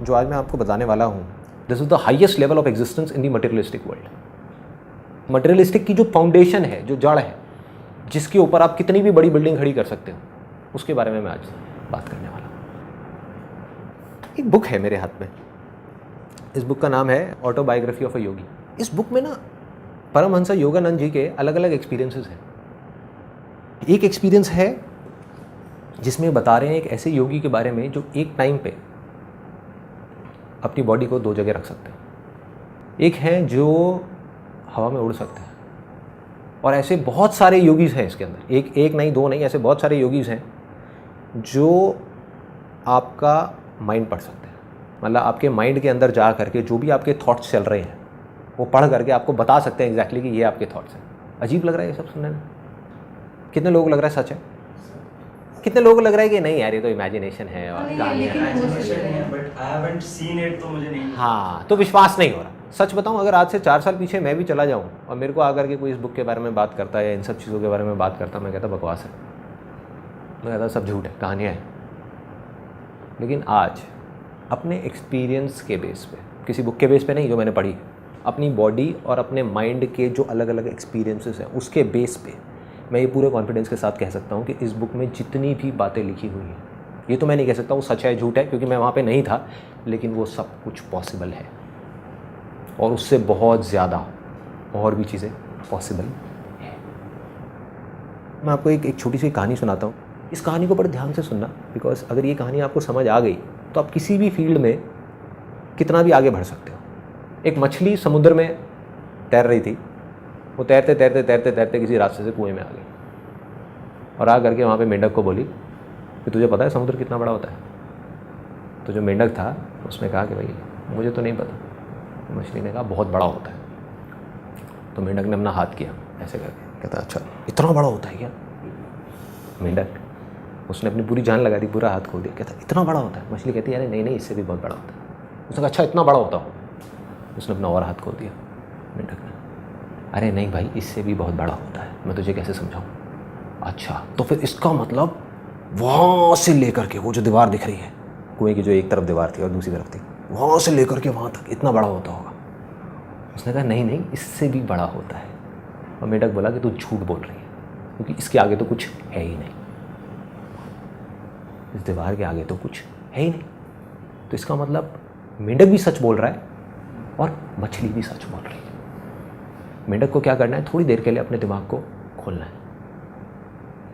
जो आज मैं आपको बताने वाला हूँ, this is the highest level of existence in the materialistic world. Materialistic की जो फाउंडेशन है, जो जड़ है, जिसके ऊपर आप कितनी भी बड़ी बिल्डिंग खड़ी कर सकते हो, उसके बारे में मैं आज बात करने वाला हूँ। एक बुक है मेरे हाथ में, इस बुक का नाम है ऑटोबायोग्राफी ऑफ अ योगी। इस बुक में ना परमहंस योगानंद जी के अलग अलग एक्सपीरियंसेस हैं। एक एक्सपीरियंस है जिसमें बता रहे हैं एक ऐसे योगी के बारे में जो एक टाइम पे अपनी बॉडी को दो जगह रख सकते हैं। एक है जो हवा में उड़ सकते हैं, और ऐसे बहुत सारे योगीज हैं इसके अंदर, एक नहीं दो नहीं, ऐसे बहुत सारे योगीज हैं जो आपका माइंड पढ़ सकते हैं। मतलब आपके माइंड के अंदर जा करके जो भी आपके थॉट्स चल रहे हैं वो पढ़ करके आपको बता सकते हैं एग्जैक्टली कि ये आपके थॉट्स हैं। अजीब लग रहा है ये सब सुनने में? कितने लोगों को लग रहा है सच है? कितने लोगों को लग रहा है कि नहीं यार ये तो इमेजिनेशन है और कहानियाँ हैं? हाँ, तो विश्वास नहीं हो रहा। सच बताऊं, अगर आज से 4 साल पीछे मैं भी चला जाऊं और मेरे को आकर के कोई इस बुक के बारे में बात करता है या इन सब चीज़ों के बारे में बात करता, मैं कहता बकवास है, मैं कहता सब झूठ है, कहानियाँ हैं। लेकिन आज अपने एक्सपीरियंस के बेस पे, किसी बुक के बेस पे नहीं जो मैंने पढ़ी, अपनी बॉडी और अपने माइंड के जो अलग अलग एक्सपीरियंसेस हैं उसके बेस पे मैं ये पूरे कॉन्फिडेंस के साथ कह सकता हूँ कि इस बुक में जितनी भी बातें लिखी हुई हैं, ये तो मैं नहीं कह सकता वो सच है झूठ है क्योंकि मैं वहाँ पे नहीं था, लेकिन वो सब कुछ पॉसिबल है और उससे बहुत ज़्यादा और भी चीज़ें पॉसिबल है। मैं आपको एक छोटी सी कहानी सुनाता हूँ। इस कहानी को बड़े ध्यान से सुनना, बिकॉज अगर ये कहानी आपको समझ आ गई तो आप किसी भी फील्ड में कितना भी आगे बढ़ सकते हो। एक मछली समुद्र में तैर रही थी। वो तैरते तैरते तैरते तैरते किसी रास्ते से कुएं में आ गई और आ करके वहाँ पे मेंढक को बोली कि तुझे पता है समुद्र कितना बड़ा होता है? तो जो मेंढक था उसने कहा कि भाई मुझे तो नहीं पता। तो मछली ने कहा बहुत बड़ा होता है। तो मेंढक ने अपना हाथ किया ऐसे करके, कहता अच्छा इतना बड़ा होता है क्या? मेंढक, उसने अपनी पूरी जान लगा दी, पूरा हाथ खोल दिया, कहता इतना बड़ा होता है? मछली कहती है अरे नहीं इससे भी बहुत बड़ा होता है। उसने कहा अच्छा इतना बड़ा होता हो? उसने अपना और हाथ खोल दिया। मेंढक ने, अरे नहीं भाई इससे भी बहुत बड़ा होता है, मैं तुझे कैसे समझाऊँ? अच्छा तो फिर इसका मतलब वहाँ से लेकर के वो जो दीवार दिख रही है कुएं की, जो एक तरफ दीवार थी और दूसरी तरफ थी, वहाँ से लेकर के वहाँ तक इतना बड़ा होता होगा? उसने कहा नहीं इससे भी बड़ा होता है। और मेंढक बोला कि तू झूठ बोल रही है क्योंकि इसके आगे तो कुछ है ही नहीं, इस दीवार के आगे तो कुछ है ही नहीं। तो इसका मतलब मेंढक भी सच बोल रहा है और मछली भी सच बोल रही है। मेंढक को क्या करना है, थोड़ी देर के लिए अपने दिमाग को खोलना है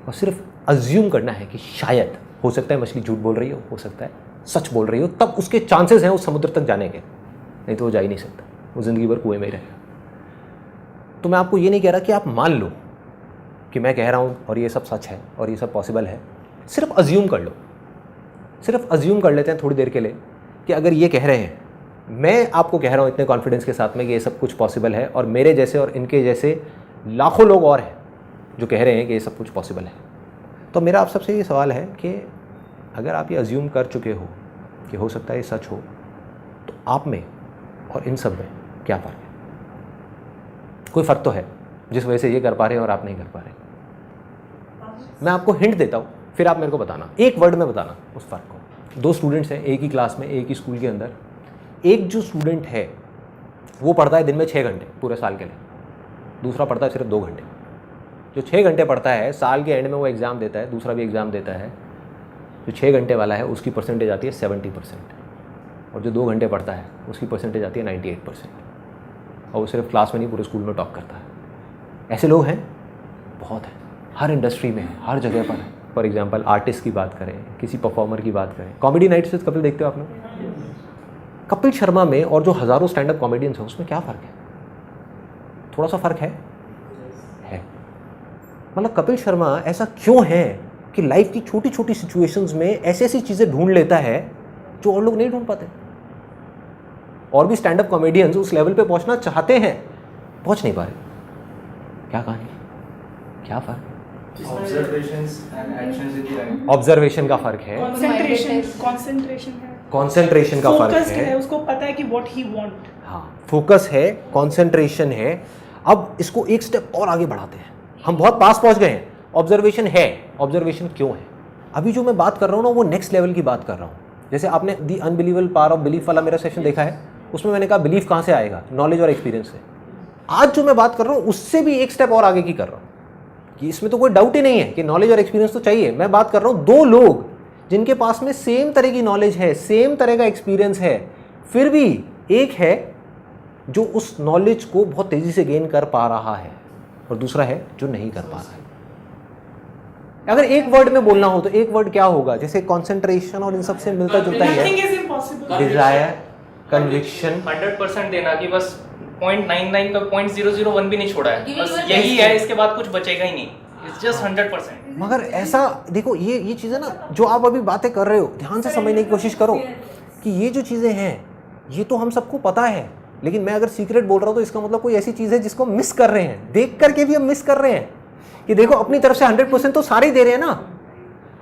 और सिर्फ अज्यूम करना है कि शायद हो सकता है मछली झूठ बोल रही हो सकता है सच बोल रही हो, तब उसके चांसेस हैं उस समुद्र तक जाने के, नहीं तो वो जा ही नहीं सकता, वो ज़िंदगी भर कुएं में ही रहेगा। तो मैं आपको ये नहीं कह रहा कि आप मान लो कि मैं कह रहा हूँ और ये सब सच है और ये सब पॉसिबल है। सिर्फ अज्यूम कर लो, सिर्फ अज्यूम कर लेते हैं थोड़ी देर के लिए कि अगर ये कह रहे हैं, मैं आपको कह रहा हूँ इतने कॉन्फिडेंस के साथ में कि ये सब कुछ पॉसिबल है और मेरे जैसे और इनके जैसे लाखों लोग और हैं जो कह रहे हैं कि ये सब कुछ पॉसिबल है। तो मेरा आप सबसे ये सवाल है कि अगर आप ये अज्यूम कर चुके हो कि हो सकता है ये सच हो, तो आप में और इन सब में क्या फ़र्क है? कोई फ़र्क तो है जिस वजह से ये कर पा रहे हैं और आप नहीं कर पा रहे। मैं आपको हिंट देता हूँ, फिर आप मेरे को बताना, एक वर्ड में बताना उस फ़र्क को। 2 स्टूडेंट्स हैं एक ही क्लास में, एक ही स्कूल के अंदर। एक जो स्टूडेंट है वो पढ़ता है दिन में 6 घंटे पूरे साल के लिए, दूसरा पढ़ता है सिर्फ 2 घंटे। जो 6 घंटे पढ़ता है साल के एंड में वो एग्ज़ाम देता है, दूसरा भी एग्ज़ाम देता है। जो 6 घंटे वाला है उसकी परसेंटेज आती है 70% और जो 2 घंटे पढ़ता है उसकी परसेंटेज आती है 98%। और वो सिर्फ क्लास में नहीं पूरे स्कूल में टॉप करता है। ऐसे लोग हैं, बहुत हैं, हर इंडस्ट्री में है, हर जगह पर है। फॉर एग्जाम्पल आर्टिस्ट की बात करें, किसी परफॉर्मर की बात करें, कॉमेडी नाइट्स विद कपिल देखते हो आप लोग? कपिल शर्मा में और जो हज़ारों स्टैंड अप कॉमेडियंस हैं उसमें क्या फ़र्क है? थोड़ा सा फ़र्क है। मतलब कपिल शर्मा ऐसा क्यों है कि लाइफ की छोटी छोटी सिचुएशंस में ऐसी ऐसी चीज़ें ढूंढ लेता है जो और लोग नहीं ढूंढ पाते। और भी स्टैंड अप कॉमेडियंस उस लेवल पे पहुंचना चाहते हैं, पहुंच नहीं पा रहे। क्या कहानी, क्या फ़र्क? ऑब्जर्वेशन का फ़र्क है, कॉन्सेंट्रेशन का फ़र्क है, उसको पता है कि व्हाट ही वांट। हाँ, फोकस है, कॉन्सेंट्रेशन है। अब इसको एक स्टेप और आगे बढ़ाते हैं, हम बहुत पास पहुंच गए हैं। ऑब्जर्वेशन है, ऑब्जर्वेशन क्यों है? अभी जो मैं बात कर रहा हूँ ना वो नेक्स्ट लेवल की बात कर रहा हूँ। जैसे आपने दी अनबिलीवेबल पावर ऑफ बिलीफ वाला मेरा सेशन देखा है, उसमें मैंने कहा बिलीफ कहाँ से आएगा, नॉलेज और एक्सपीरियंस से। आज जो मैं बात कर रहा हूँ उससे भी एक स्टेप और आगे की कर रहा हूँ कि इसमें तो कोई डाउट ही नहीं है कि नॉलेज और एक्सपीरियंस तो चाहिए। मैं बात कर रहा हूँ दो लोग जिनके पास में सेम तरह की नॉलेज है, सेम तरह का एक्सपीरियंस है, फिर भी एक है जो उस नॉलेज को बहुत तेजी से गेन कर पा रहा है और दूसरा है जो नहीं कर पा रहा है। अगर एक वर्ड में बोलना हो तो एक वर्ड क्या होगा? जैसे कॉन्सेंट्रेशन और इन सब से मिलता जुलता ही Nothing है, is impossible. Desire, conviction. 100% देना कि बस 0.99 का 0.001 भी नहीं छोड़ा है, बस यही है, इसके बाद कुछ बचेगा ही नहीं। It's just 100%। मगर ऐसा देखो, ये चीज़ें ना जो आप अभी बातें कर रहे हो, ध्यान से समझने की कोशिश करो कि ये जो चीज़ें हैं ये तो हम सबको पता है, लेकिन मैं अगर सीक्रेट बोल रहा हूँ तो इसका मतलब कोई ऐसी चीज़ है जिसको मिस कर रहे हैं, देख करके भी हम मिस कर रहे हैं कि देखो अपनी तरफ से 100% तो सारे ही दे रहे हैं ना।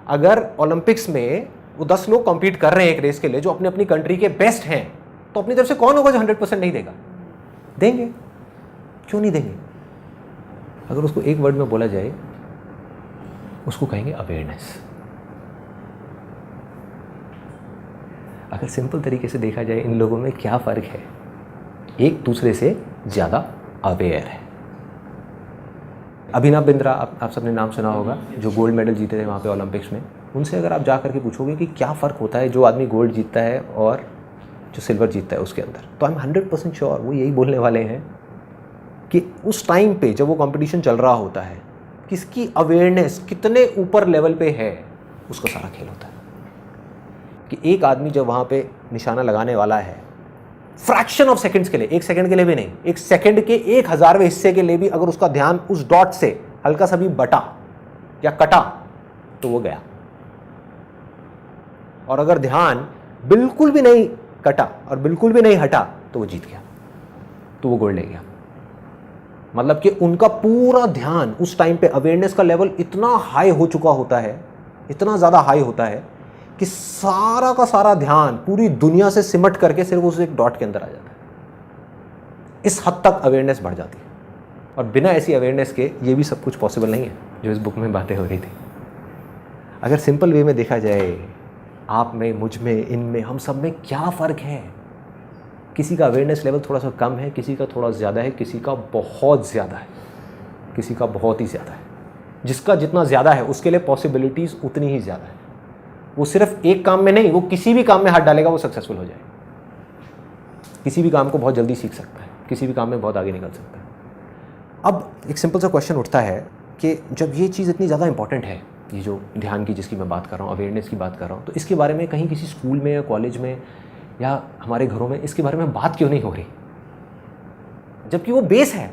अगर ओलंपिक्स में वो 10 लोग कॉम्पीट कर रहे हैं एक रेस के लिए जो अपनी अपनी कंट्री के बेस्ट हैं, तो अपनी तरफ से कौन होगा जो 100% नहीं देगा? देंगे, क्यों नहीं देंगे? अगर उसको एक वर्ड में बोला जाए, उसको कहेंगे अवेयरनेस। अगर सिंपल तरीके से देखा जाए इन लोगों में क्या फ़र्क है, एक दूसरे से ज़्यादा अवेयर है। अभिनव बिंद्रा, आप सबने नाम सुना होगा, जो गोल्ड मेडल जीते थे वहाँ पे ओलंपिक्स में। उनसे अगर आप जा करके पूछोगे कि क्या फ़र्क होता है जो आदमी गोल्ड जीतता है और जो सिल्वर जीतता है उसके अंदर, तो आई एम 100% श्योर वो यही बोलने वाले हैं कि उस टाइम पे जब वो कंपटीशन चल रहा होता है, किसकी अवेयरनेस कितने ऊपर लेवल पे है, उसका सारा खेल होता है। कि एक आदमी जब वहाँ पे निशाना लगाने वाला है, फ्रैक्शन ऑफ सेकंड्स के लिए, एक सेकंड के लिए भी नहीं, एक सेकंड के 1,000वें हिस्से के लिए भी अगर उसका ध्यान उस डॉट से हल्का सा भी बटा या कटा तो वो गया। और अगर ध्यान बिल्कुल भी नहीं कटा और बिल्कुल भी नहीं हटा तो वो जीत गया, तो वो गोल्ड ले गया। मतलब कि उनका पूरा ध्यान उस टाइम पे, अवेयरनेस का लेवल इतना हाई हो चुका होता है, इतना ज़्यादा हाई होता है कि सारा का सारा ध्यान पूरी दुनिया से सिमट करके सिर्फ उस एक डॉट के अंदर आ जाता है। इस हद तक अवेयरनेस बढ़ जाती है। और बिना ऐसी अवेयरनेस के ये भी सब कुछ पॉसिबल नहीं है जो इस बुक में बातें हो रही थी। अगर सिंपल वे में देखा जाए, आप में, मुझ में, इनमें, हम सब में क्या फ़र्क है? किसी का अवेयरनेस लेवल थोड़ा सा कम है, किसी का थोड़ा ज़्यादा है, किसी का बहुत ज़्यादा है, किसी का बहुत ही ज़्यादा है। जिसका जितना ज़्यादा है उसके लिए पॉसिबिलिटीज़ उतनी ही ज़्यादा है। वो सिर्फ एक काम में नहीं, वो किसी भी काम में हाथ डालेगा वो सक्सेसफुल हो जाए। किसी भी काम को बहुत जल्दी सीख सकता है, किसी भी काम में बहुत आगे निकल सकता है। अब एक सिंपल सा क्वेश्चन उठता है कि जब ये चीज़ इतनी ज़्यादा इंपॉर्टेंट है, ये जो ध्यान की जिसकी मैं बात कर रहा हूँ, अवेयरनेस की बात कर रहा हूँ, तो इसके बारे में कहीं किसी स्कूल में या कॉलेज में या हमारे घरों में इसके बारे में बात क्यों नहीं हो रही? जबकि वो बेस है।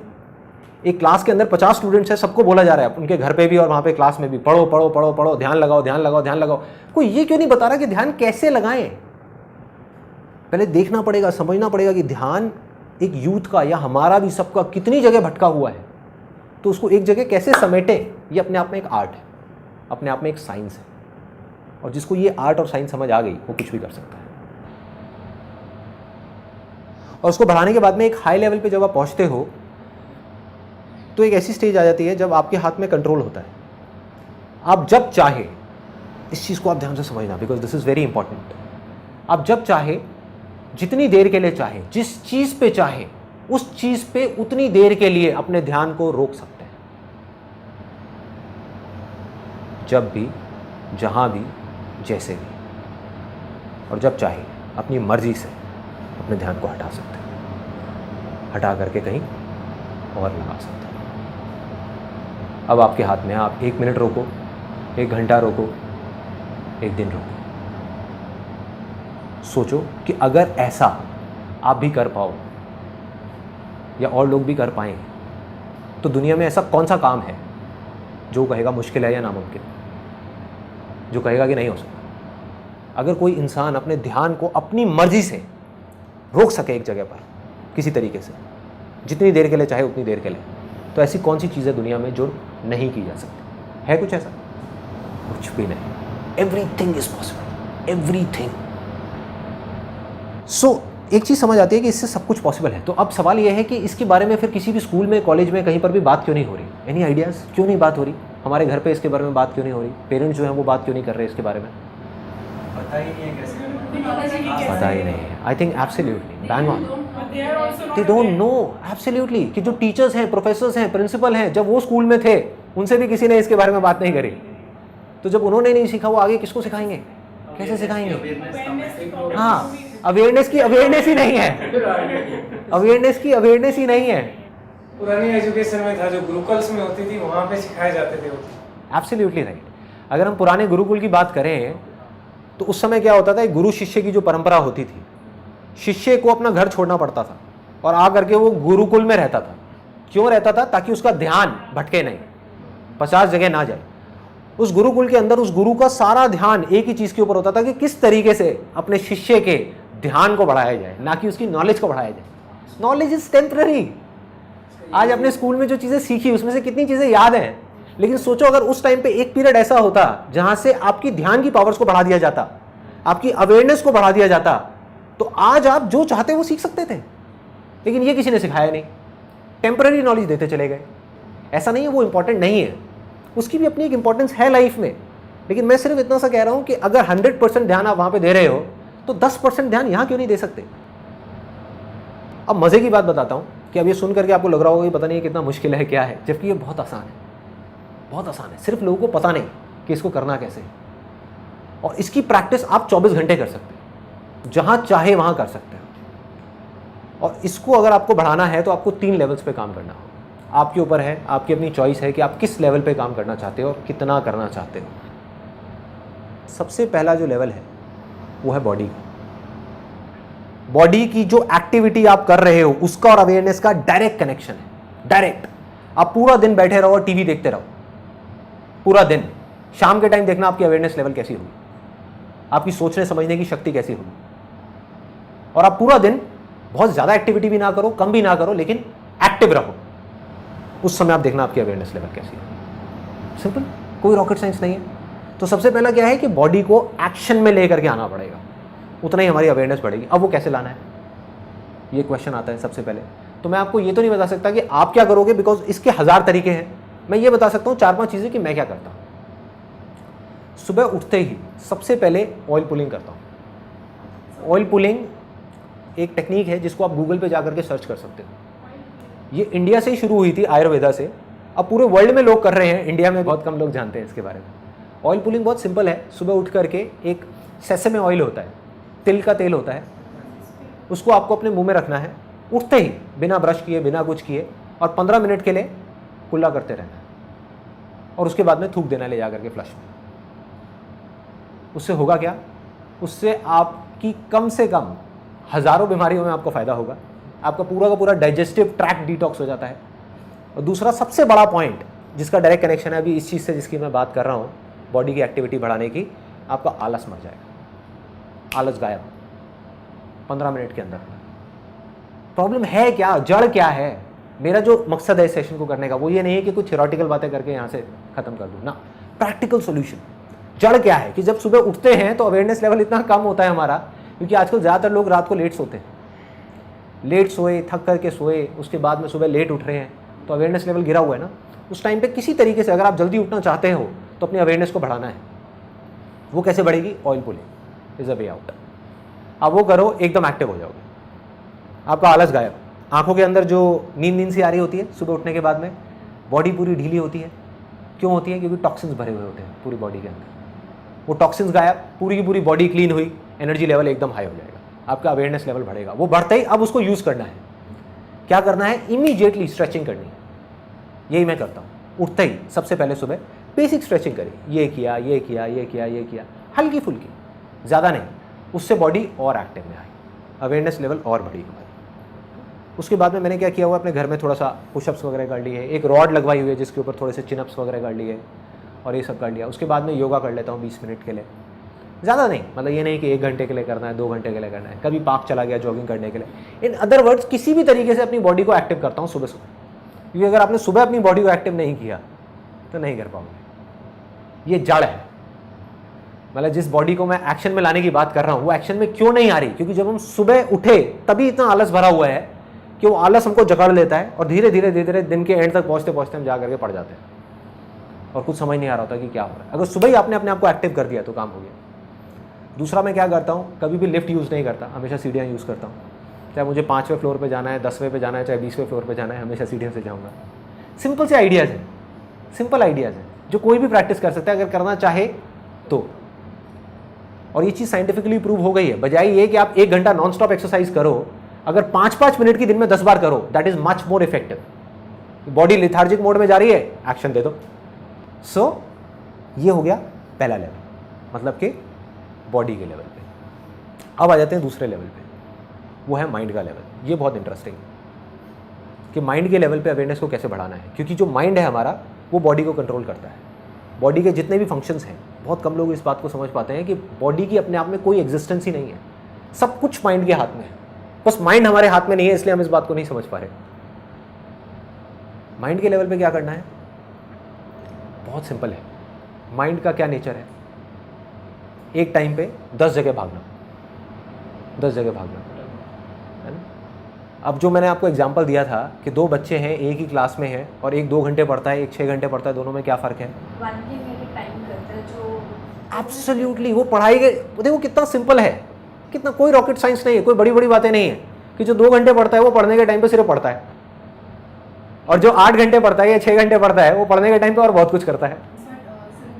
एक क्लास के अंदर 50 स्टूडेंट्स हैं, सबको बोला जा रहा है, उनके घर पे भी और वहाँ पे क्लास में भी, पढ़ो पढ़ो पढ़ो पढ़ो, ध्यान लगाओ ध्यान लगाओ ध्यान लगाओ। कोई ये क्यों नहीं बता रहा कि ध्यान कैसे लगाएं? पहले देखना पड़ेगा, समझना पड़ेगा कि ध्यान एक यूथ का या हमारा भी सबका कितनी जगह भटका हुआ है, तो उसको एक जगह कैसे समेटे। ये अपने आप में एक आर्ट है, अपने आप में एक साइंस है, और जिसको ये आर्ट और साइंस समझ आ गई वो कुछ भी कर सकता है। और उसको बढ़ाने के बाद में एक हाई लेवल पे जब आप पहुंचते हो तो एक ऐसी स्टेज आ जाती है जब आपके हाथ में कंट्रोल होता है। आप जब चाहे, इस चीज़ को आप ध्यान से समझना, because this is very important. आप जब चाहे, जितनी देर के लिए चाहे, जिस चीज़ पे चाहे, उस चीज़ पे उतनी देर के लिए अपने ध्यान को रोक सकते हैं। जब भी, जहाँ भी, जैसे भी। और जब चाहे अपनी मर्जी से अपने ध्यान को हटा सकते हैं, हटा करके कहीं और लगा सकते हैं। अब आपके हाथ में है, आप 1 मिनट रोको, 1 घंटा रोको, 1 दिन रोको। सोचो कि अगर ऐसा आप भी कर पाओ या और लोग भी कर पाएँ, तो दुनिया में ऐसा कौन सा काम है जो कहेगा मुश्किल है या नामुमकिन, जो कहेगा कि नहीं हो सकता। अगर कोई इंसान अपने ध्यान को अपनी मर्जी से रोक सके एक जगह पर किसी तरीके से, जितनी देर के लिए चाहे उतनी देर के लिए, तो ऐसी कौन सी चीज़ है दुनिया में जो नहीं की जा सकती? है कुछ ऐसा? कुछ भी नहीं। Everything is possible, everything. So एक चीज़ समझ आती है कि इससे सब कुछ पॉसिबल है। तो अब सवाल यह है कि इसके बारे में फिर किसी भी स्कूल में, कॉलेज में, कहीं पर भी बात क्यों नहीं हो रही? Any ideas? क्यों नहीं बात हो रही? हमारे घर पे इसके बारे में बात क्यों नहीं हो रही? पेरेंट्स जो हैं वो बात क्यों नहीं कर रहे इसके बारे में? पता ही नहीं है कैसे करना है। knowledge ही कैसे पता ही नहीं है। I think absolutely bang on. But they are also not they don't know absolutely कि जो टीचर्स हैं, प्रोफेसर्स हैं, प्रिंसिपल हैं, जब वो स्कूल में थे उनसे भी किसी ने इसके बारे में बात नहीं करी। तो जब उन्होंने नहीं सीखा, वो आगे किसको सिखाएंगे, कैसे सिखाएंगे? awareness हाँ, अवेयरनेस की अवेयरनेस ही नहीं है, अवेयरनेस की अवेयरनेस ही नहीं है। पुरानी एजुकेशन में था, जो गुरुकुल्स में होती थी वहाँ पे सिखाए जाते थे वो चीज़। Absolutely right. अगर हम पुराने गुरुकुल की बात करें तो उस समय क्या होता था, एक गुरु शिष्य की जो परंपरा होती थी, शिष्य को अपना घर छोड़ना पड़ता था और आ करके वो गुरुकुल में रहता था। क्यों रहता था? ताकि उसका ध्यान भटके नहीं, 50 जगह ना जाए। उस गुरुकुल के अंदर उस गुरु का सारा ध्यान एक ही चीज के ऊपर होता था कि किस तरीके से अपने शिष्य के ध्यान को बढ़ाया जाए, ना कि उसकी नॉलेज को बढ़ाया जाए। Knowledge is temporary. आज अपने स्कूल में जो चीजें सीखी उसमें से कितनी चीजें याद हैं, लेकिन सोचो अगर उस टाइम पे एक पीरियड ऐसा होता जहां से आपकी ध्यान की पावर्स को बढ़ा दिया जाता, आपकी अवेयरनेस को बढ़ा दिया जाता, तो आज आप जो चाहते वो सीख सकते थे। लेकिन ये किसी ने सिखाया नहीं, टेम्पररी नॉलेज देते चले गए। ऐसा नहीं है वो इंपॉर्टेंट नहीं है, उसकी भी अपनी एक इंपॉर्टेंस है लाइफ में। लेकिन मैं सिर्फ इतना सा कह रहा हूं कि अगर 100% ध्यान आप वहां पे दे रहे हो तो 10% ध्यान यहां क्यों नहीं दे सकते? अब मजे की बात बताता हूं कि अब ये सुन करके आपको लग रहा होगा कि पता नहीं कितना मुश्किल है, क्या है, जबकि ये बहुत आसान है, बहुत आसान है। सिर्फ लोगों को पता नहीं कि इसको करना कैसे है। और इसकी प्रैक्टिस आप 24 घंटे कर सकते हो, जहां चाहे वहां कर सकते हो। और इसको अगर आपको बढ़ाना है तो आपको 3 लेवल्स पे काम करना होगा। आपके ऊपर है, आपकी अपनी चॉइस है कि आप किस लेवल पे काम करना चाहते हो और कितना करना चाहते हो। सबसे पहला जो लेवल है वो है बॉडी। बॉडी की जो एक्टिविटी आप कर रहे हो उसका और अवेयरनेस का डायरेक्ट कनेक्शन है, डायरेक्ट। आप पूरा दिन बैठे रहो और टीवी देखते रहो, पूरा दिन, शाम के टाइम देखना आपकी अवेयरनेस लेवल कैसी होगी, आपकी सोचने समझने की शक्ति कैसी होगी। और आप पूरा दिन बहुत ज्यादा एक्टिविटी भी ना करो, कम भी ना करो, लेकिन एक्टिव रहो। उस समय आप देखना आपकी अवेयरनेस लेवल कैसी है। सिंपल, कोई रॉकेट साइंस नहीं है। तो सबसे पहला क्या है कि बॉडी को एक्शन में लेकर के आना पड़ेगा, उतना ही हमारी अवेयरनेस बढ़ेगी। अब वो कैसे लाना है, ये क्वेश्चन आता है सबसे पहले। तो मैं आपको ये तो नहीं बता सकता कि आप क्या करोगे, बिकॉज इसके 1000 तरीके हैं। मैं ये बता सकता हूँ 4-5 चीज़ें कि मैं क्या करता हूँ। सुबह उठते ही सबसे पहले ऑयल पुलिंग करता हूँ। ऑयल पुलिंग एक टेक्निक है जिसको आप गूगल पे जाकर के सर्च कर सकते हो। ये इंडिया से ही शुरू हुई थी, आयुर्वेदा से। अब पूरे वर्ल्ड में लोग कर रहे हैं, इंडिया में बहुत कम लोग जानते हैं इसके बारे में। ऑयल पुलिंग बहुत सिंपल है। सुबह उठ करके एक सेसमे ऑयल होता है, तिल का तेल होता है, उसको आपको अपने मुंह में रखना है उठते ही, बिना ब्रश किए, बिना कुछ किए, और 15 मिनट के लिए कुल्ला करते रहना है। और उसके बाद में थूक देना ले जा करके फ्लश में। उससे होगा क्या? उससे आपकी कम से कम हज़ारों बीमारियों में आपको फ़ायदा होगा। आपका पूरा का पूरा डाइजेस्टिव ट्रैक्ट डिटॉक्स हो जाता है। और दूसरा सबसे बड़ा पॉइंट जिसका डायरेक्ट कनेक्शन है अभी इस चीज़ से जिसकी मैं बात कर रहा हूँ, बॉडी की एक्टिविटी बढ़ाने की, आपका आलस मर जाएगा। आलस गायब 15 मिनट के अंदर। प्रॉब्लम है क्या, जड़ क्या है? मेरा जो मकसद है इस सेशन को करने का वो ये नहीं है कि कुछ थ्योरेटिकल बातें करके यहाँ से ख़त्म कर दूँ ना, प्रैक्टिकल सॉल्यूशन। जड़ क्या है कि जब सुबह उठते हैं तो अवेयरनेस लेवल इतना कम होता है हमारा, क्योंकि आजकल ज़्यादातर लोग रात को लेट सोते हैं, लेट सोए, थक करके सोए, उसके बाद में सुबह लेट उठ रहे हैं, तो अवेयरनेस लेवल गिरा हुआ है ना। उस टाइम पे किसी तरीके से अगर आप जल्दी उठना चाहते हो तो अपनी अवेयरनेस को बढ़ाना है। वो कैसे बढ़ेगी? Oil pulling is a way out. आप वो करो, एकदम एक्टिव हो जाओगे, आपका आलस गायब। आंखों के अंदर जो नींद सी आ रही होती है सुबह उठने के बाद में, बॉडी पूरी ढीली होती है। क्यों होती है? क्योंकि टॉक्सिन्स भरे हुए होते हैं पूरी बॉडी के अंदर। वो टॉक्सिन्स गायब, पूरी की पूरी बॉडी क्लीन हुई, एनर्जी लेवल एकदम हाई हो जाएगा, आपका अवेयरनेस लेवल बढ़ेगा। वो बढ़ते ही अब उसको यूज़ करना है। क्या करना है? इमीडिएटली स्ट्रेचिंग करनी है। यही मैं करता हूँ। उठते ही सबसे पहले सुबह बेसिक स्ट्रेचिंग करी, ये किया, ये किया, ये किया, ये किया, हल्की फुल्की, ज़्यादा नहीं। उससे बॉडी और एक्टिव में आई, अवेयरनेस लेवल और बढ़ी हमारी। उसके बाद में मैंने क्या किया हुआ, अपने घर में थोड़ा सा पुशअप्स वगैरह कर लिए, एक रॉड लगवाई हुई है जिसके ऊपर थोड़े से चिनअप्स वगैरह कर लिए और ये सब कर लिया। उसके बाद में योगा कर लेता हूँ 20 मिनट के लिए, ज़्यादा नहीं, मतलब ये नहीं कि 1 घंटे के लिए करना है, 2 घंटे के लिए करना है। कभी पार्क चला गया जॉगिंग करने के लिए। इन अदर वर्ड्स, किसी भी तरीके से अपनी बॉडी को एक्टिव करता हूँ सुबह सुबह, क्योंकि अगर आपने सुबह अपनी बॉडी को एक्टिव नहीं किया तो नहीं कर पाओगे। ये जड़ है। मतलब जिस बॉडी को मैं एक्शन में लाने की बात कर रहा हूँ वो एक्शन में क्यों नहीं आ रही? क्योंकि जब हम सुबह उठे तभी इतना आलस भरा हुआ है कि वो आलस हमको जकड़ लेता है और धीरे धीरे धीरे धीरे दिन के एंड तक पहुँचते पहुँचते हम जा करके पड़ जाते हैं और कुछ समझ नहीं आ रहा होता कि क्या हो रहा है। अगर सुबह ही आपने अपने आप को एक्टिव कर दिया तो काम हो गया। दूसरा मैं क्या करता हूँ, कभी भी लिफ्ट यूज़ नहीं करता, हमेशा सीढ़ियाँ यूज़ करता हूँ। चाहे मुझे 5वें फ्लोर पे जाना है, 10वें पे जाना है, चाहे 20वें फ्लोर पे जाना है, हमेशा सीढ़ियों से जाऊँगा। सिंपल से आइडियाज़ हैं, सिंपल आइडियाज़ हैं जो कोई भी प्रैक्टिस कर सकता है अगर करना चाहे तो। और ये चीज़ साइंटिफिकली प्रूव हो गई है। बजाय ये कि आप 1 घंटा नॉन स्टॉप एक्सरसाइज करो, अगर 5-5 मिनट की दिन में 10 बार करो, that is much more effective. Body lethargic mode में जा रही है, एक्शन दे दो। सो ये हो गया पहला लेवल, मतलब कि बॉडी के लेवल पे। अब आ जाते हैं दूसरे लेवल पे, वो है माइंड का लेवल। ये बहुत इंटरेस्टिंग है कि माइंड के लेवल पे अवेयरनेस को कैसे बढ़ाना है, क्योंकि जो माइंड है हमारा वो बॉडी को कंट्रोल करता है। बॉडी के जितने भी फंक्शंस हैं, बहुत कम लोग इस बात को समझ पाते हैं कि बॉडी की अपने आप में कोई एग्जिस्टेंस ही नहीं है, सब कुछ माइंड के हाथ में है। बस माइंड हमारे हाथ में नहीं है, इसलिए हम इस बात को नहीं समझ पा रहे। माइंड के लेवल पे क्या करना है, बहुत सिंपल है। माइंड का क्या नेचर है, एक टाइम पे 10 जगह भागना, 10 जगह भागना, है ना। अब जो मैंने आपको एग्जांपल दिया था कि 2 बच्चे हैं, एक ही क्लास में है और एक 2 घंटे पढ़ता है, एक 6 घंटे पढ़ता है, दोनों में क्या फ़र्क है? एब्सोल्युटली। वो पढ़ाई के देखो कितना सिंपल है, कितना, कोई रॉकेट साइंस नहीं है, कोई बड़ी बड़ी बातें नहीं है कि जो 2 घंटे पढ़ता है वो पढ़ने के टाइम पे सिर्फ पढ़ता है, और जो 8 घंटे पढ़ता है या 6 घंटे पढ़ता है वो पढ़ने के टाइम पे और बहुत कुछ करता है।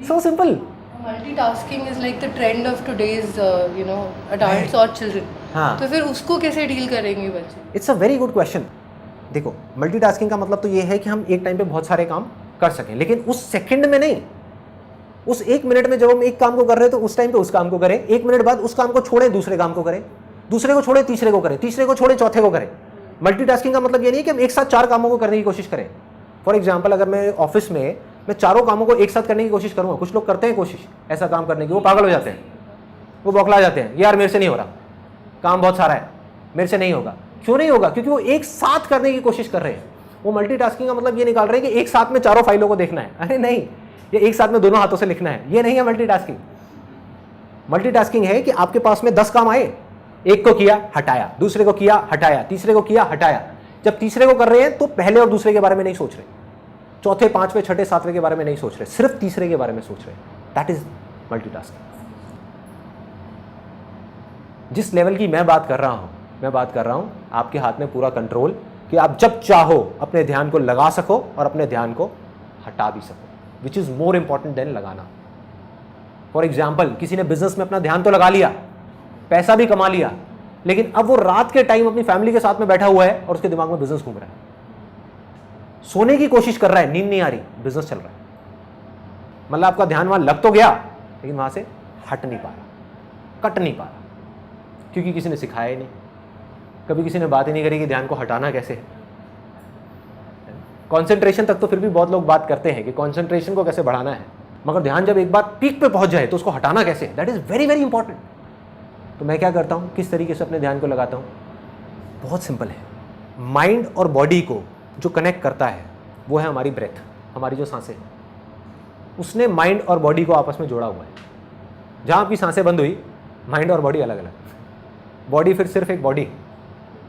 So simple. Multitasking is like the trend of today's adults और चिल्ड्रन। हाँ, तो फिर उसको कैसे डील करेंगे बच्चे? It's a very good question. देखो, मल्टीटास्किंग का मतलब तो ये है कि हम एक टाइम पे बहुत सारे काम कर सकें, लेकिन उस सेकंड में नहीं, उस 1 मिनट में जब हम एक काम को कर रहे हैं तो उस टाइम पे उस काम को करें, 1 मिनट बाद उस काम को छोड़े दूसरे काम को करें, दूसरे को छोड़े तीसरे को करें, तीसरे को छोड़े चौथे को करें। मल्टीटास्किंग का मतलब ये नहीं कि हम एक साथ 4 कामों को करने की कोशिश करें। फॉर एग्जाम्पल, अगर मैं ऑफिस में मैं चारों कामों को एक साथ करने की कोशिश करूँगा, कुछ लोग करते हैं कोशिश ऐसा काम करने की, वो पागल हो जाते हैं, वो बौखला जाते हैं, यार मेरे से नहीं हो रहा, काम बहुत सारा है, मेरे से नहीं होगा। क्यों नहीं होगा? क्योंकि वो एक साथ करने की कोशिश कर रहे हैं। वो मल्टीटास्किंग का मतलब ये निकाल रहे हैं कि एक साथ में चारों फाइलों को देखना है। अरे नहीं, ये एक साथ में दोनों हाथों से लिखना है, ये नहीं है मल्टीटास्किंग। मल्टीटास्किंग है कि आपके पास में 10 काम आए, एक को किया हटाया, दूसरे को किया हटाया, तीसरे को किया हटाया। जब तीसरे को कर रहे हैं तो पहले और दूसरे के बारे में नहीं सोच रहे, चौथे, पांचवें, छठे, सातवें के बारे में नहीं सोच रहे, सिर्फ तीसरे के बारे में सोच रहे। That is multitasking. जिस लेवल की मैं बात कर रहा हूं आपके हाथ में पूरा कंट्रोल, कि आप जब चाहो अपने ध्यान को लगा सको और अपने ध्यान को हटा भी सको, which is more important than लगाना। फॉर एग्जाम्पल, किसी ने बिजनेस में अपना ध्यान तो लगा लिया, पैसा भी कमा लिया, लेकिन अब वो रात के टाइम अपनी फैमिली के साथ में बैठा हुआ है और उसके दिमाग में बिजनेस घूम रहा है, सोने की कोशिश कर रहा है, नींद नहीं आ रही, बिजनेस चल रहा है। मतलब आपका ध्यान वहां लग तो गया, लेकिन वहां से हट नहीं पा रहा, कट नहीं पा रहा, क्योंकि किसी ने सिखाया ही नहीं, कभी किसी ने बात ही नहीं करी कि ध्यान को हटाना कैसे है। कॉन्सेंट्रेशन तक तो फिर भी बहुत लोग बात करते हैं कि कॉन्सेंट्रेशन को कैसे बढ़ाना है, मगर ध्यान जब एक बार पीक पे पहुंच जाए तो उसको हटाना कैसे, that is very very important. तो मैं क्या करता हूँ, किस तरीके से अपने ध्यान को लगाता हूँ, बहुत सिंपल है। माइंड और बॉडी को जो कनेक्ट करता है वो है हमारी ब्रेथ, हमारी जो सांसें, उसने माइंड और बॉडी को आपस में जोड़ा हुआ है। जहाँ आपकी सांसें बंद हुई, माइंड और बॉडी अलग अलग, बॉडी फिर सिर्फ एक बॉडी,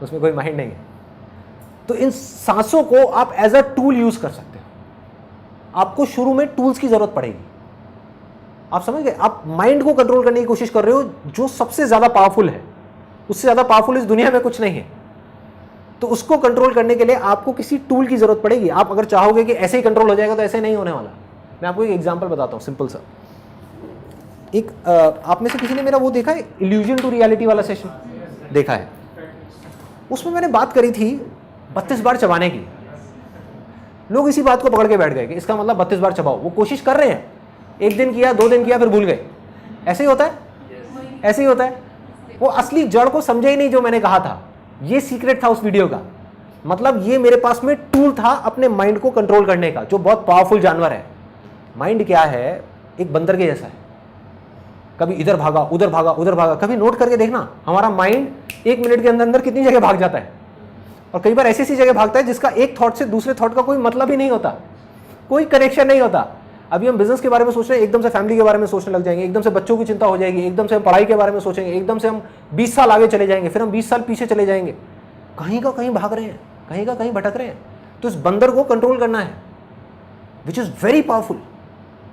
उसमें कोई माइंड नहीं है। तो इन सांसों को आप एज अ टूल यूज कर सकते हो। आपको शुरू में टूल्स की जरूरत पड़ेगी, आप समझ गए। आप माइंड को कंट्रोल करने की कोशिश कर रहे हो, जो सबसे ज्यादा पावरफुल है, उससे ज्यादा पावरफुल इस दुनिया में कुछ नहीं है। तो उसको कंट्रोल करने के लिए आपको किसी टूल की जरूरत पड़ेगी। आप अगर चाहोगे कि ऐसे ही कंट्रोल हो जाएगा तो ऐसे नहीं होने वाला। मैं आपको एक एग्जांपल बताता हूं, सिंपल सा। एक आप में से किसी ने मेरा वो देखा है, इल्यूजन टू रियलिटी वाला सेशन देखा है? उसमें मैंने बात करी थी 32 बार चबाने की। लोग इसी बात को पकड़ के बैठ गए कि इसका मतलब 32 बार चबाओ। वो कोशिश कर रहे हैं, 1 दिन किया, 2 दिन किया, फिर भूल गए। ऐसे ही होता है, ऐसे ही होता है। वो असली जड़ को समझे ही नहीं जो मैंने कहा था। ये सीक्रेट था उस वीडियो का। मतलब ये मेरे पास में टूल था अपने माइंड को कंट्रोल करने का, जो बहुत पावरफुल जानवर है। माइंड क्या है? एक बंदर के जैसा है, कभी इधर भागा, उधर भागा, उधर भागा। कभी नोट करके देखना, हमारा माइंड 1 मिनट के अंदर अंदर कितनी जगह भाग जाता है। और कई बार ऐसी ऐसी जगह भागता है जिसका एक थॉट से दूसरे थॉट का कोई मतलब ही नहीं होता, कोई कनेक्शन नहीं होता। अभी हम बिजनेस के बारे में सोच रहे हैं, एकदम से फैमिली के बारे में सोचने लग जाएंगे, एकदम से बच्चों की चिंता हो जाएगी, एकदम से हम पढ़ाई के बारे में सोचेंगे, एकदम से हम 20 साल आगे चले जाएंगे, फिर हम 20 साल पीछे चले जाएंगे। कहीं का कहीं भाग रहे हैं, कहीं का कहीं भटक रहे हैं। तो इस बंदर को कंट्रोल करना है, विच इज वेरी पावरफुल।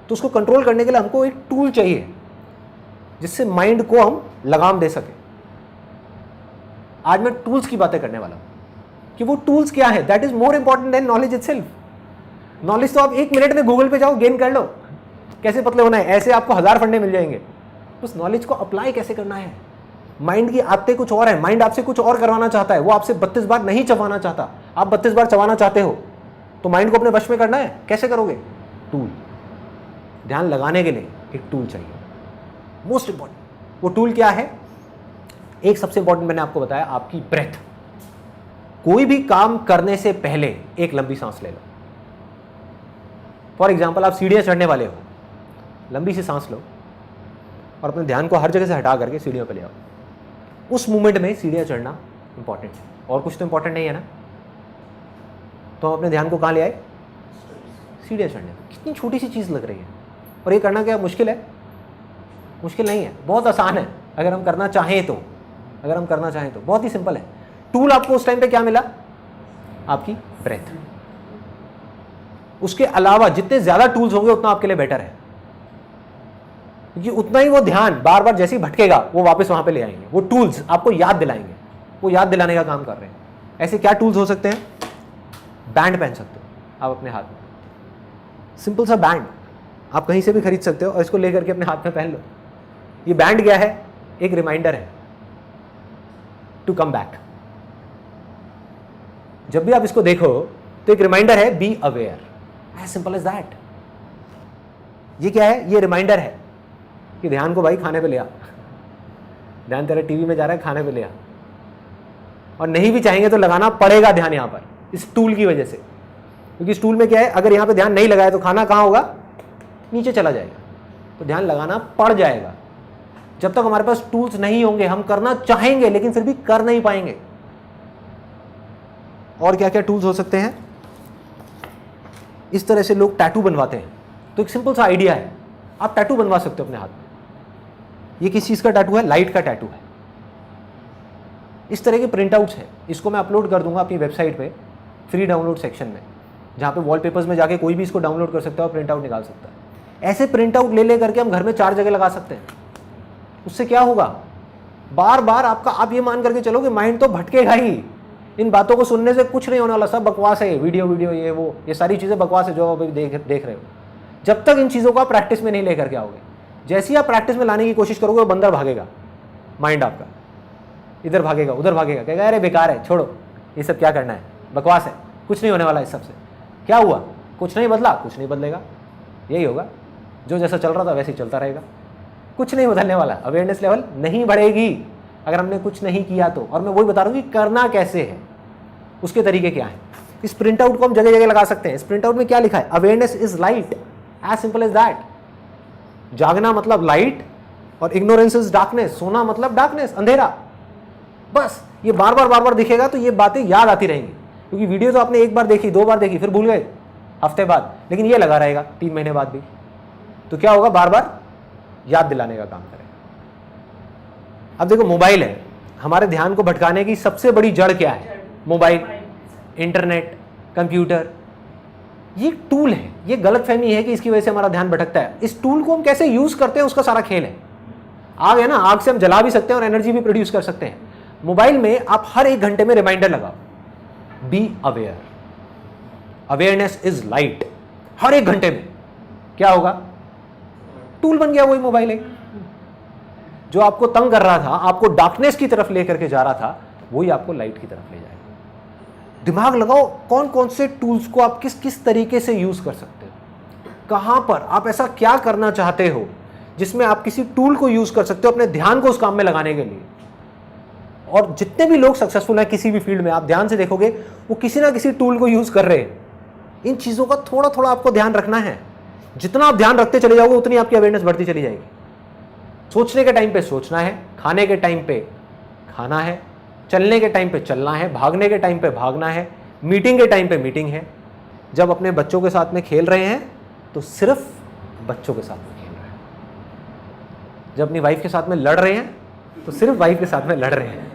तो उसको कंट्रोल करने के लिए हमको एक टूल चाहिए। जिससे माइंड को हम लगाम दे सके। आज मैं टूल्स की बातें करने वाला हूं कि वो टूल्स क्या है, that is more important than knowledge itself. Knowledge तो आप 1 मिनट में गूगल पे जाओ गेन कर लो, कैसे पतले होना है, ऐसे आपको 1000 फंडे मिल जाएंगे। उस नॉलेज को अप्लाई कैसे करना है। माइंड की आदतें कुछ और है, माइंड आपसे कुछ और करवाना चाहता है, वो आपसे 32 बार नहीं चबाना चाहता। आप 32 बार चबाना चाहते हो तो माइंड को अपने वश में करना है, कैसे करोगे? टूल, ध्यान लगाने के लिए एक टूल चाहिए, मोस्ट इंपॉर्टेंट। वो टूल क्या है? एक सबसे इंपॉर्टेंट मैंने आपको बताया, आपकी ब्रेथ। कोई भी काम करने से पहले एक लंबी सांस ले लो। फॉर एग्जाम्पल, आप सीढ़ियां चढ़ने वाले हो, लंबी सी सांस लो और अपने ध्यान को हर जगह से हटा करके सीढ़ियों पर ले आओ। उस मोमेंट में सीढ़ियां चढ़ना इंपॉर्टेंट है, और कुछ तो इंपॉर्टेंट नहीं है ना। तो हम अपने ध्यान को कहाँ ले आए? सीढ़ियां चढ़ने। कितनी छोटी सी चीज़ लग रही है, और ये करना क्या मुश्किल है? मुश्किल नहीं है, बहुत आसान है अगर हम करना चाहें तो। अगर हम करना चाहें तो बहुत ही सिंपल है। टूल आपको उस टाइम पे क्या मिला? आपकी ब्रेथ। उसके अलावा जितने ज्यादा टूल्स होंगे उतना आपके लिए बेटर है, क्योंकि उतना ही वो ध्यान बार बार जैसे ही भटकेगा वो वापस वहां पे ले आएंगे। वो टूल्स आपको याद दिलाएंगे, वो याद दिलाने का काम कर रहे हैं। ऐसे क्या टूल्स हो सकते हैं? बैंड पहन सकते हो आप अपने हाथ में, सिंपल सा बैंड आप कहीं से भी खरीद सकते हो और इसको लेकर के अपने हाथ में पहन लो। ये बैंड क्या है? एक रिमाइंडर है टू कम बैक। जब भी आप इसको देखो तो एक रिमाइंडर है, be aware, as simple as that. ये क्या है? ये रिमाइंडर है कि ध्यान को भाई खाने पे ले आ, ध्यान तेरा टीवी में जा रहा है, खाने पे ले आ। और नहीं भी चाहेंगे तो लगाना पड़ेगा ध्यान यहां पर, इस टूल की वजह से, क्योंकि इस टूल में क्या है, अगर यहां पे ध्यान नहीं लगाया तो खाना कहां होगा? नीचे चला जाएगा। तो ध्यान लगाना पड़ जाएगा। जब तक हमारे पास टूल्स नहीं होंगे, हम करना चाहेंगे लेकिन फिर भी कर नहीं पाएंगे। और क्या क्या टूल्स हो सकते हैं? इस तरह से लोग टैटू बनवाते हैं, तो एक सिंपल सा आइडिया है, आप टैटू बनवा सकते हो अपने हाथ में। ये किस चीज का टैटू है? लाइट का टैटू है। इस तरह के प्रिंट आउट्स हैं, इसको मैं अपलोड कर दूंगा अपनी वेबसाइट पे फ्री डाउनलोड सेक्शन में, जहाँ पे वॉलपेपर्स में जाके कोई भी इसको डाउनलोड कर सकता है और प्रिंट आउट निकाल सकता है। ऐसे प्रिंट आउट ले करके हम घर में 4 जगह लगा सकते हैं। उससे क्या होगा? बार बार आपका, आप ये मान करके चलो कि माइंड तो भटकेगा ही। इन बातों को सुनने से कुछ नहीं होने वाला, सब बकवास है, वीडियो ये वो, ये सारी चीज़ें बकवास है जो आप अभी देख रहे हो। जब तक इन चीज़ों को आप प्रैक्टिस में नहीं लेकर के आओगे, जैसे ही आप प्रैक्टिस में लाने की कोशिश करोगे वो बंदर भागेगा, माइंड आपका इधर भागेगा उधर भागेगा, कहेगा अरे बेकार है, छोड़ो ये सब क्या करना है, बकवास है, कुछ नहीं होने वाला इस सबसे। क्या हुआ? कुछ नहीं बदला, कुछ नहीं बदलेगा, यही होगा, जो जैसा चल रहा था वैसे ही चलता रहेगा, कुछ नहीं बदलने वाला। अवेयरनेस लेवल नहीं बढ़ेगी अगर हमने कुछ नहीं किया तो। और मैं वही बता रहा हूँ कि करना कैसे है, उसके तरीके क्या है। इस प्रिंट आउट को हम जगह जगह लगा सकते हैं। इस प्रिंट आउट में क्या लिखा है? Awareness is light, as simple as that. जागना मतलब लाइट और इग्नोरेंस इज डार्कनेस, सोना मतलब डार्कनेस, अंधेरा। बस ये बार बार दिखेगा तो ये बातें याद आती रहेंगी, क्योंकि वीडियो तो आपने 1 बार देखी, 2 बार देखी, फिर भूल गए हफ्ते बाद, लेकिन ये लगा रहेगा 3 महीने बाद भी। तो क्या होगा? बार बार याद दिलाने का काम करेगा। अब देखो, मोबाइल है, हमारे ध्यान को भटकाने की सबसे बड़ी जड़ क्या है? Mobile, internet, computer. ये टूल है। ये गलतफहमी है कि इसकी वजह से हमारा ध्यान भटकता है। इस टूल को हम कैसे यूज करते हैं उसका सारा खेल है। आग है ना, आग से हम जला भी सकते हैं और एनर्जी भी प्रोड्यूस कर सकते हैं। मोबाइल में आप हर 1 घंटे में रिमाइंडर लगाओ, be aware, awareness is light. हर 1 घंटे में क्या होगा? टूल बन गया वही मोबाइल है, जो आपको तंग कर रहा था, आपको डार्कनेस की तरफ लेकर के जा रहा था, वही आपको लाइट की तरफ ले जाएगा। दिमाग लगाओ, कौन कौन से टूल्स को आप किस किस तरीके से यूज कर सकते हो, कहां पर आप ऐसा क्या करना चाहते हो जिसमें आप किसी टूल को यूज कर सकते हो अपने ध्यान को उस काम में लगाने के लिए। और जितने भी लोग सक्सेसफुल हैं किसी भी फील्ड में, आप ध्यान से देखोगे वो किसी ना किसी टूल को यूज कर रहे हैं। इन चीजों का थोड़ा थोड़ा आपको ध्यान रखना है। जितना आप ध्यान रखते चले जाओगे उतनी आपकी अवेयरनेस बढ़ती चली जाएगी। सोचने के टाइम पे सोचना है, खाने के टाइम पे खाना है, चलने के टाइम पे चलना है, भागने के टाइम पे भागना है, मीटिंग के टाइम पे मीटिंग है। जब अपने बच्चों के साथ में खेल रहे हैं तो सिर्फ बच्चों के साथ में खेल रहे हैं। जब अपनी वाइफ के साथ में लड़ रहे हैं तो सिर्फ वाइफ के साथ में लड़ रहे हैं।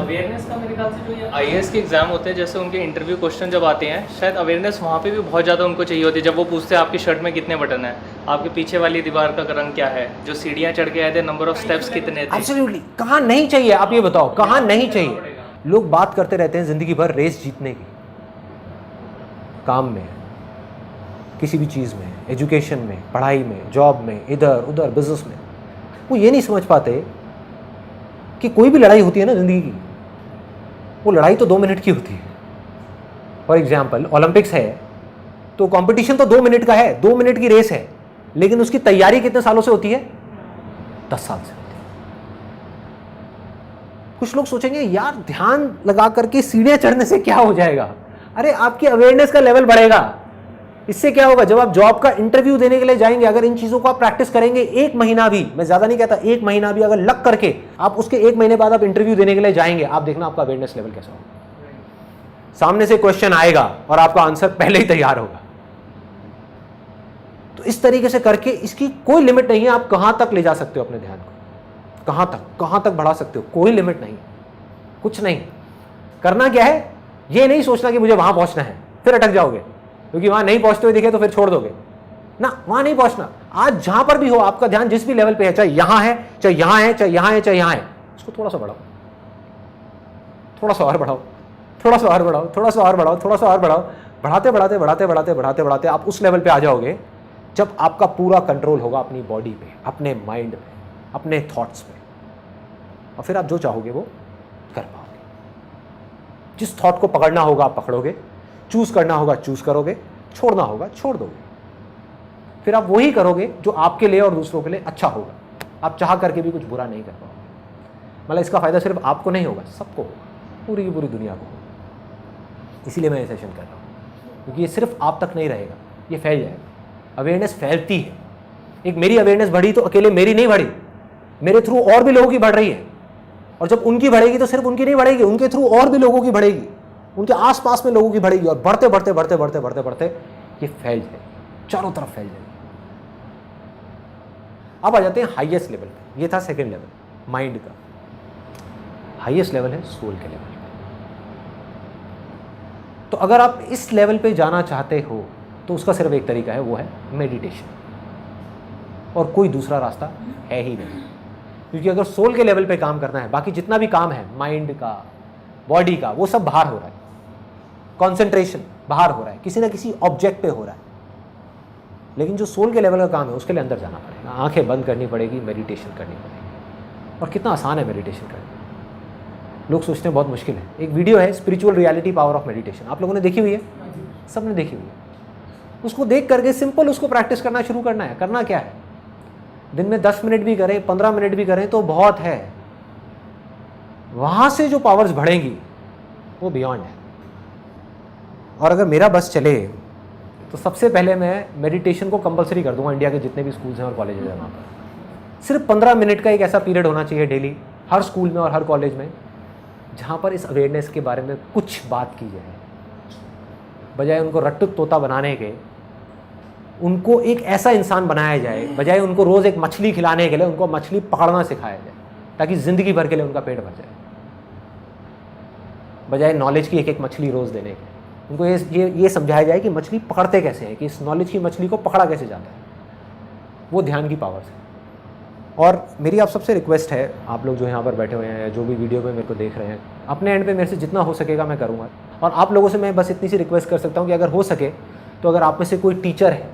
अवेयरनेस का मेरे ख्याल से जो ये आईएएस के एग्जाम होते हैं, जैसे उनके इंटरव्यू क्वेश्चन जब आते हैं, शायद अवेयरनेस वहाँ पे भी बहुत ज़्यादा उनको चाहिए होती है। जब वो पूछते हैं आपकी शर्ट में कितने बटन हैं, आपके पीछे वाली दीवार का रंग क्या है, जो सीढ़ियाँ चढ़ के आए थे नंबर ऑफ स्टेप्स कितने थे। एब्सोल्युटली, कहाँ नहीं चाहिए आप ये बताओ, कहाँ नहीं चाहिए। लोग बात करते रहते हैं जिंदगी भर रेस जीतने की, काम में, किसी भी चीज़ में, एजुकेशन में, पढ़ाई में, जॉब में, इधर उधर बिजनेस में। वो ये नहीं समझ पाते कि कोई भी लड़ाई होती है ना ज़िंदगी की, वो लड़ाई तो 2 मिनट की होती है। फॉर एग्जाम्पल ओलंपिक्स है तो कंपटीशन तो 2 मिनट का है, 2 मिनट की रेस है, लेकिन उसकी तैयारी कितने सालों से होती है? 10 साल से होती है। कुछ लोग सोचेंगे यार ध्यान लगा करके सीढ़ियां चढ़ने से क्या हो जाएगा। अरे आपकी अवेयरनेस का लेवल बढ़ेगा, इससे क्या होगा? जब आप जॉब का इंटरव्यू देने के लिए जाएंगे, अगर इन चीज़ों को आप प्रैक्टिस करेंगे 1 महीना भी, मैं ज़्यादा नहीं कहता, 1 महीना भी अगर लग करके आप उसके 1 महीने बाद आप इंटरव्यू देने के लिए जाएंगे, आप देखना आपका अवेयरनेस लेवल कैसा होगा। सामने से क्वेश्चन आएगा और आपका आंसर पहले ही तैयार होगा। तो इस तरीके से करके इसकी कोई लिमिट नहीं है, आप कहां तक ले जा सकते हो अपने ध्यान को, कहां तक बढ़ा सकते हो, कोई लिमिट नहीं, कुछ नहीं। करना क्या है, ये नहीं सोचना कि मुझे वहां पहुंचना है, फिर अटक जाओगे, क्योंकि वहां नहीं पहुंचते हुए दिखे तो फिर छोड़ दोगे ना। वहां नहीं पहुंचना। आज जहां पर भी हो, आपका ध्यान जिस भी लेवल पे है, चाहे यहां है, चाहे यहां है, चाहे यहां है, चाहे यहां है, उसको थोड़ा सा बढ़ाओ, थोड़ा सा और बढ़ाओ, थोड़ा सा और बढ़ाओ, थोड़ा सा और बढ़ाओ, थोड़ा सा और बढ़ाओ। बढ़ाते बढ़ाते बढ़ाते बढ़ाते बढ़ाते बढ़ाते आप उस लेवल पे आ जाओगे जब आपका पूरा कंट्रोल होगा अपनी बॉडी पे, अपने माइंड पे, अपने थॉट्स पे, और फिर आप जो चाहोगे वो कर पाओगे। जिस थॉट को पकड़ना होगा आप पकड़ोगे, चूज करना होगा चूज करोगे, छोड़ना होगा छोड़ दोगे। फिर आप वही करोगे जो आपके लिए और दूसरों के लिए अच्छा होगा। आप चाह करके भी कुछ बुरा नहीं कर पाओगे। मतलब इसका फायदा सिर्फ आपको नहीं होगा, सबको होगा, पूरी की पूरी दुनिया को होगा। इसीलिए मैं ये सेशन कर रहा हूँ, क्योंकि ये सिर्फ आप तक नहीं रहेगा, ये फैल जाएगा। अवेयरनेस फैलती है। एक मेरी अवेयरनेस बढ़ी तो अकेले मेरी नहीं बढ़ी, मेरे थ्रू और भी लोगों की बढ़ रही है, और जब उनकी बढ़ेगी तो सिर्फ उनकी नहीं बढ़ेगी, उनके थ्रू और भी लोगों की बढ़ेगी, उनके आसपास में लोगों की बढ़ेगी, और बढ़ते बढ़ते बढ़ते बढ़ते बढ़ते बढ़ते ये फैल जाएगी, चारों तरफ फैल जाएगी। अब आ जाते हैं हाईएस्ट लेवल पे। ये था सेकंड लेवल माइंड का। हाईएस्ट लेवल है सोल के लेवल पे। तो अगर आप इस लेवल पे जाना चाहते हो तो उसका सिर्फ एक तरीका है, वो है मेडिटेशन, और कोई दूसरा रास्ता है ही नहीं। क्योंकि अगर सोल के लेवल पे काम करना है, बाकी जितना भी काम है माइंड का, बॉडी का, वो सब बाहर हो रहा है। कंसंट्रेशन बाहर हो रहा है, किसी ना किसी ऑब्जेक्ट पे हो रहा है। लेकिन जो सोल के लेवल का काम है उसके लिए अंदर जाना पड़ेगा, आंखें बंद करनी पड़ेगी, मेडिटेशन करनी पड़ेगी। और कितना आसान है मेडिटेशन करना, लोग सोचते हैं बहुत मुश्किल है। एक वीडियो है spiritual reality power of meditation, आप लोगों ने देखी हुई है? सबने देखी हुई है। उसको देख करके सिंपल उसको प्रैक्टिस करना शुरू करना है। करना क्या है, दिन में 10 मिनट भी करें, 15 मिनट भी करें तो बहुत है। वहां से जो पावर्स बढ़ेंगी वो बियॉन्ड है। और अगर मेरा बस चले तो सबसे पहले मैं मेडिटेशन को कंपलसरी कर दूंगा। इंडिया के जितने भी स्कूल्स हैं और कॉलेजेस हैं वहाँ पर सिर्फ 15 मिनट का एक ऐसा पीरियड होना चाहिए डेली, हर स्कूल में और हर कॉलेज में, जहाँ पर इस अवेयरनेस के बारे में कुछ बात की जाए। बजाय उनको रट्टू तोता बनाने के, उनको एक ऐसा इंसान बनाया जाए। बजाय उनको रोज़ एक मछली खिलाने के लिए उनको मछली पकड़ना सिखाया जाए, ताकि ज़िंदगी भर के लिए उनका पेट भर जाए। बजाय नॉलेज की एक एक मछली रोज़ देने के, उनको ये समझाया जाए कि मछली पकड़ते कैसे हैं, कि इस नॉलेज की मछली को पकड़ा कैसे जाता है। वो ध्यान की पावर है। और मेरी आप सबसे रिक्वेस्ट है, आप लोग जो यहाँ पर बैठे हुए हैं या जो भी वीडियो में मेरे को देख रहे हैं, अपने एंड पे मेरे से जितना हो सकेगा मैं करूँगा। और आप लोगों से मैं बस इतनी सी रिक्वेस्ट कर सकता हूँ कि अगर हो सके तो अगर आप में से कोई टीचर है,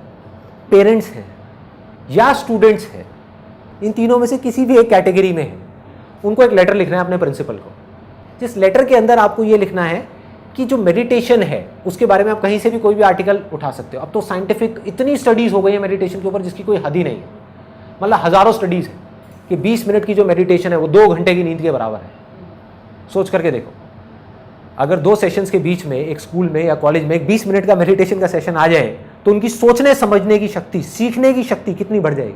पेरेंट्स हैं या स्टूडेंट्स हैं, इन तीनों में से किसी भी एक कैटेगरी में है, उनको एक लेटर लिखना है अपने प्रिंसिपल को, जिस लेटर के अंदर आपको ये लिखना है कि जो मेडिटेशन है उसके बारे में आप कहीं से भी कोई भी आर्टिकल उठा सकते हो। अब तो साइंटिफिक इतनी स्टडीज़ हो गई है मेडिटेशन के ऊपर जिसकी कोई हद ही नहीं है। मतलब हज़ारों स्टडीज़ है कि 20 मिनट की जो मेडिटेशन है वो 2 घंटे की नींद के बराबर है। सोच करके देखो, अगर 2 सेशंस के बीच में एक स्कूल में या कॉलेज में एक 20 मिनट का मेडिटेशन का सेशन आ जाए तो उनकी सोचने समझने की शक्ति, सीखने की शक्ति कितनी बढ़ जाएगी।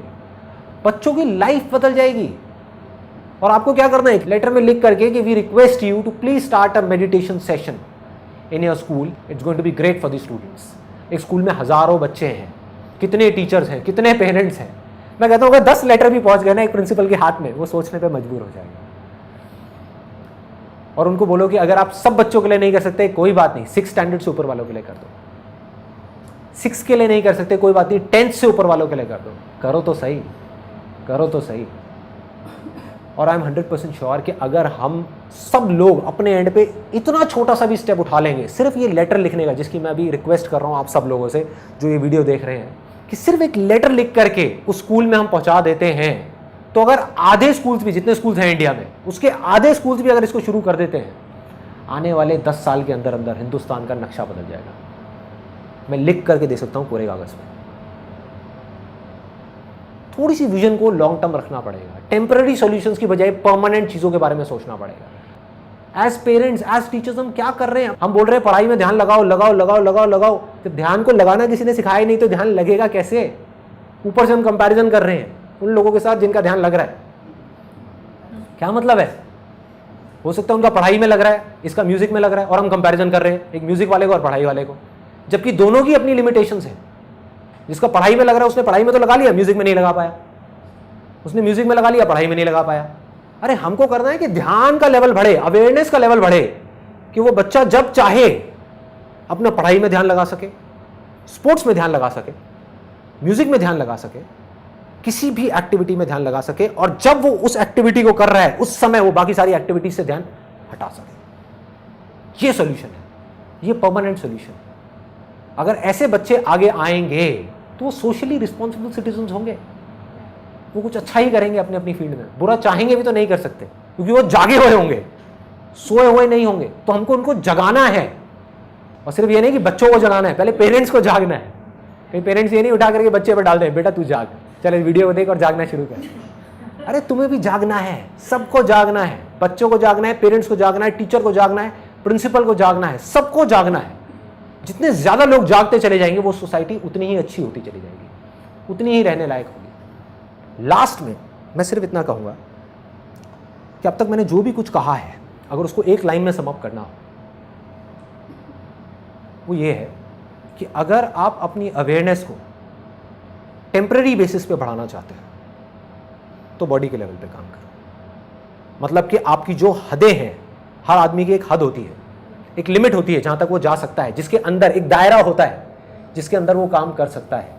बच्चों की लाइफ बदल जाएगी। और आपको क्या करना है, एक लेटर में लिख करके कि we request you to please start a meditation session in your school, it's going to be great for the students. एक स्कूल में हज़ारों बच्चे हैं, कितने टीचर्स हैं, कितने पेरेंट्स हैं। मैं कहता हूँ अगर 10 लेटर भी पहुँच गए ना एक प्रिंसिपल के हाथ में, वो सोचने पे मजबूर हो जाएगा। और उनको बोलो कि अगर आप सब बच्चों के लिए नहीं कर सकते कोई बात नहीं, 6 स्टैंडर्ड से ऊपर वालों के लिए कर दो। 6 के लिए नहीं कर सकते कोई बात नहीं, 10th से ऊपर वालों के लिए कर दो। करो तो सही, करो तो सही। और आई एम 100% श्योर कि अगर हम सब लोग अपने एंड पे इतना छोटा सा भी स्टेप उठा लेंगे, सिर्फ ये लेटर लिखने का, जिसकी मैं अभी रिक्वेस्ट कर रहा हूँ आप सब लोगों से जो ये वीडियो देख रहे हैं, कि सिर्फ एक लेटर लिख करके उस स्कूल में हम पहुंचा देते हैं, तो अगर आधे स्कूल्स भी, जितने स्कूल्स हैं इंडिया में, उसके आधे स्कूल्स भी अगर इसको शुरू कर देते हैं, आने वाले 10 साल के अंदर अंदर हिंदुस्तान का नक्शा बदल जाएगा। मैं लिख करके दे सकता हूँ पूरे कागज में। थोड़ी सी विजन को लॉन्ग टर्म रखना पड़ेगा, टेम्पररी सॉल्यूशंस की बजाय परमानेंट चीज़ों के बारे में सोचना पड़ेगा। एज पेरेंट्स, एज टीचर्स हम क्या कर रहे हैं? हम बोल रहे हैं पढ़ाई में ध्यान लगाओ लगाओ लगाओ लगाओ लगाओ। जब ध्यान को लगाना किसी ने सिखाया ही नहीं तो ध्यान लगेगा कैसे? ऊपर से हम कंपैरिजन कर रहे हैं उन लोगों के साथ जिनका ध्यान लग रहा है। क्या मतलब है? हो सकता है उनका पढ़ाई में लग रहा है, इसका म्यूजिक में लग रहा है, और हम कंपैरिजन कर रहे हैं एक म्यूजिक वाले को और पढ़ाई वाले को, जबकि दोनों की अपनी लिमिटेशंस हैं। जिसका पढ़ाई में लग रहा है उसने पढ़ाई में तो लगा लिया, म्यूजिक में नहीं लगा पाया। उसने म्यूजिक में लगा लिया, पढ़ाई में नहीं लगा पाया। अरे हमको करना है कि ध्यान का लेवल बढ़े, अवेयरनेस का लेवल बढ़े, कि वो बच्चा जब चाहे अपना पढ़ाई में ध्यान लगा सके, स्पोर्ट्स में ध्यान लगा सके, म्यूजिक में ध्यान लगा सके, किसी भी एक्टिविटी में ध्यान लगा सके, और जब वो उस एक्टिविटी को कर रहा है उस समय वो बाकी सारी एक्टिविटी से ध्यान हटा सके। ये सॉल्यूशन है, ये परमानेंट सॉल्यूशन। अगर ऐसे बच्चे आगे आएंगे तो वो सोशली रिस्पॉन्सिबल सिटीजन होंगे, वो कुछ अच्छा ही करेंगे अपनी अपनी फील्ड में। बुरा चाहेंगे भी तो नहीं कर सकते, क्योंकि वो जागे हुए होंगे, सोए हुए नहीं होंगे। तो हमको उनको जगाना है, और सिर्फ ये नहीं कि बच्चों को जगाना है, पहले पेरेंट्स को जागना है। कई पेरेंट्स ये नहीं उठा करके बच्चे पर डाल दें, बेटा तू जाग, चल वीडियो को देख और जागना शुरू कर। अरे तुम्हें भी जागना है, सबको जागना है, बच्चों को जागना है, पेरेंट्स को जागना है, टीचर को जागना है, प्रिंसिपल को जागना है, सबको जागना है। जितने ज्यादा लोग जागते चले जाएंगे वो सोसाइटी उतनी ही अच्छी होती चली जाएगी, उतनी ही रहने लायक होगी। लास्ट में मैं सिर्फ इतना कहूंगा कि अब तक मैंने जो भी कुछ कहा है, अगर उसको एक लाइन में सम अप करना हो, वो ये है कि अगर आप अपनी अवेयरनेस को टेम्पररी बेसिस पे बढ़ाना चाहते हैं तो बॉडी के लेवल पे काम करो। मतलब कि आपकी जो हदें हैं, हर आदमी की एक हद होती है, एक लिमिट होती है जहां तक वो जा सकता है, जिसके अंदर एक दायरा होता है जिसके अंदर वो काम कर सकता है।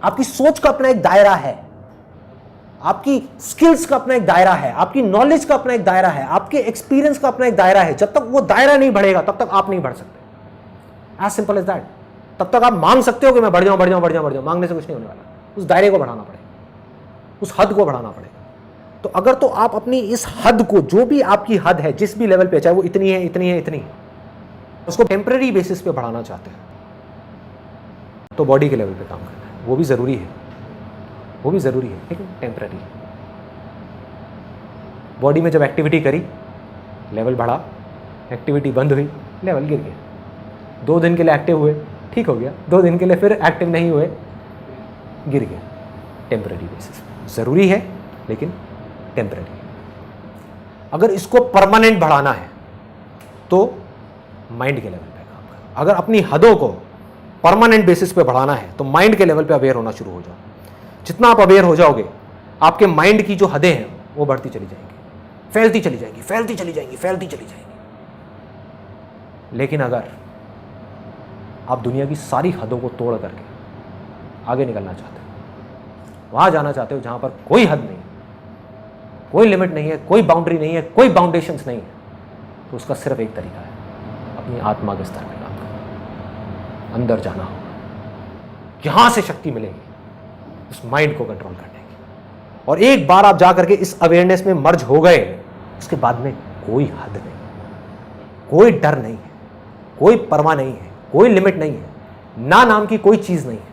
आपकी सोच का अपना एक दायरा है, आपकी स्किल्स का अपना एक दायरा है, आपकी नॉलेज का अपना एक दायरा है, आपके एक्सपीरियंस का अपना एक दायरा है। जब तक वो दायरा नहीं बढ़ेगा तब तक आप नहीं बढ़ सकते। As simple as that. तब तक आप मांग सकते हो कि मैं बढ़ जाऊं बढ़ जाऊं बढ़ जाऊं बढ़ जाऊं, मांगने से कुछ नहीं होने वाला। उस दायरे को बढ़ाना पड़ेगा, उस हद को बढ़ाना पड़ेगा। तो अगर तो आप अपनी इस हद को, जो भी आपकी हद है, जिस भी लेवल पे, चाहे वो इतनी है इतनी है इतनी, उसको टेम्पररी बेसिस पे बढ़ाना चाहते हैं तो बॉडी के लेवल पे काम करना है। वो भी ज़रूरी है, वो भी ज़रूरी है, लेकिन टेम्पररी। बॉडी में जब एक्टिविटी करी, लेवल बढ़ा, एक्टिविटी बंद हुई, लेवल गिर गया। 2 दिन के लिए एक्टिव हुए, ठीक हो गया, 2 दिन के लिए फिर एक्टिव नहीं हुए, गिर गया। टेम्पररी बेसिस ज़रूरी है लेकिन टेम्पररी। अगर इसको परमानेंट बढ़ाना है तो माइंड के लेवल पे काम करो। अगर अपनी हदों को परमानेंट बेसिस पे बढ़ाना है तो माइंड के लेवल पे अवेयर होना शुरू हो जाओ। जितना आप अवेयर हो जाओगे, आपके माइंड की जो हदें हैं वो बढ़ती चली जाएंगी, फैलती चली जाएंगी, फैलती चली जाएंगी, फैलती चली जाएंगी। लेकिन अगर आप दुनिया की सारी हदों को तोड़ करके आगे निकलना चाहते हो, वहां जाना चाहते हो जहां पर कोई हद नहीं, कोई लिमिट नहीं है, कोई बाउंड्री नहीं है, कोई बाउंडेशंस नहीं है, तो उसका सिर्फ एक तरीका है, अपनी आत्मा के स्तर पर काम करना, अंदर जाना होगा। यहां से शक्ति मिलेगी उस माइंड को कंट्रोल करने की। और एक बार आप जा करके इस अवेयरनेस में मर्ज हो गए, उसके बाद में कोई हद नहीं, कोई डर नहीं है, कोई परवाह नहीं है, कोई लिमिट नहीं है, ना नाम की कोई चीज नहीं है,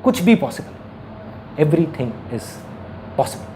कुछ भी पॉसिबल। Everything is possible.